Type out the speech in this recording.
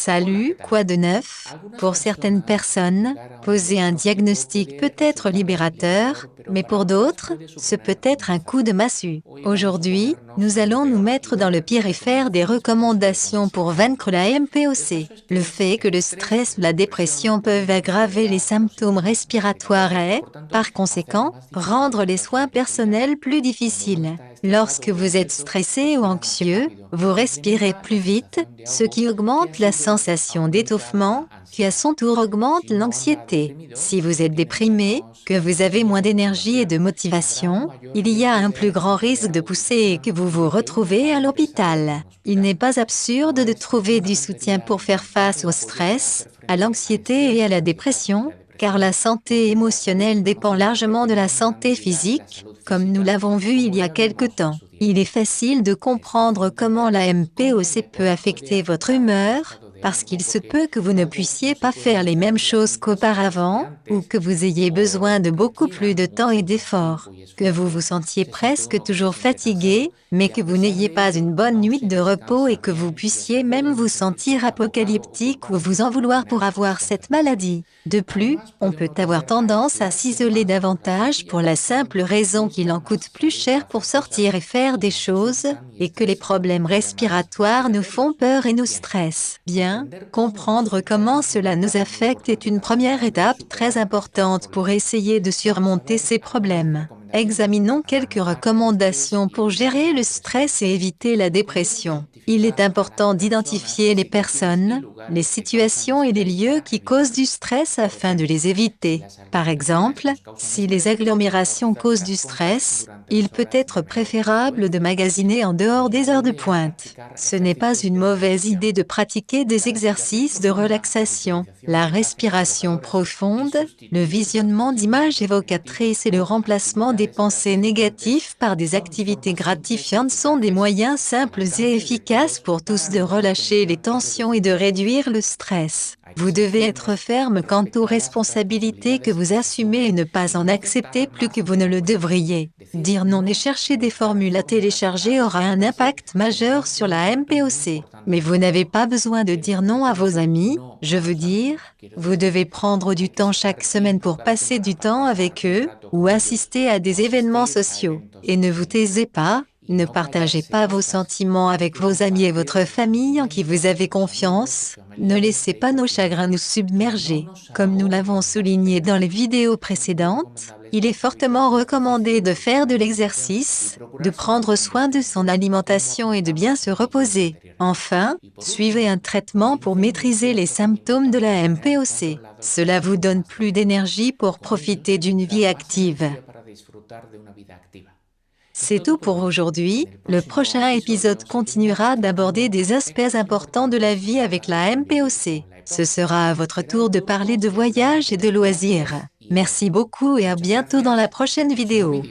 Salut, quoi de neuf? Pour certaines personnes, poser un diagnostic peut être libérateur, mais pour d'autres, ce peut être un coup de massue. Aujourd'hui, nous allons nous mettre dans le pire et faire des recommandations pour vaincre la MPOC. Le fait que le stress ou la dépression peuvent aggraver les symptômes respiratoires et, par conséquent, rendre les soins personnels plus difficiles. Lorsque vous êtes stressé ou anxieux, vous respirez plus vite, ce qui augmente la sensation d'étouffement, qui à son tour augmente l'anxiété. Si vous êtes déprimé, que vous avez moins d'énergie et de motivation, il y a un plus grand risque de pousser et que vous vous retrouvez à l'hôpital. Il n'est pas absurde de trouver du soutien pour faire face au stress, à l'anxiété et à la dépression, car la santé émotionnelle dépend largement de la santé physique, comme nous l'avons vu il y a quelque temps. Il est facile de comprendre comment la MPOC peut affecter votre humeur, parce qu'il se peut que vous ne puissiez pas faire les mêmes choses qu'auparavant, ou que vous ayez besoin de beaucoup plus de temps et d'efforts, que vous vous sentiez presque toujours fatigué, mais que vous n'ayez pas une bonne nuit de repos et que vous puissiez même vous sentir apocalyptique ou vous en vouloir pour avoir cette maladie. De plus, on peut avoir tendance à s'isoler davantage pour la simple raison qu'il en coûte plus cher pour sortir et faire des choses, et que les problèmes respiratoires nous font peur et nous stressent. Bien, comprendre comment cela nous affecte est une première étape très importante pour essayer de surmonter ces problèmes. Examinons quelques recommandations pour gérer le stress et éviter la dépression. Il est important d'identifier les personnes, les situations et les lieux qui causent du stress afin de les éviter. Par exemple, si les agglomérations causent du stress, il peut être préférable de magasiner en dehors des heures de pointe. Ce n'est pas une mauvaise idée de pratiquer des exercices de relaxation. La respiration profonde, le visionnement d'images évocatrices et le remplacement des pensées négatives par des activités gratifiantes sont des moyens simples et efficaces pour tous de relâcher les tensions et de réduire le stress. Vous devez être ferme quant aux responsabilités que vous assumez et ne pas en accepter plus que vous ne le devriez. Dire non et chercher des formules à télécharger aura un impact majeur sur la MPOC. Mais vous n'avez pas besoin de dire non à vos amis, je veux dire, vous devez prendre du temps chaque semaine pour passer du temps avec eux, ou assister à des événements sociaux. Et ne vous taisez pas. Ne partagez pas vos sentiments avec vos amis et votre famille en qui vous avez confiance. Ne laissez pas nos chagrins nous submerger. Comme nous l'avons souligné dans les vidéos précédentes, il est fortement recommandé de faire de l'exercice, de prendre soin de son alimentation et de bien se reposer. Enfin, suivez un traitement pour maîtriser les symptômes de la MPOC. Cela vous donne plus d'énergie pour profiter d'une vie active. C'est tout pour aujourd'hui. Le prochain épisode continuera d'aborder des aspects importants de la vie avec la MPOC. Ce sera à votre tour de parler de voyage et de loisirs. Merci beaucoup et à bientôt dans la prochaine vidéo.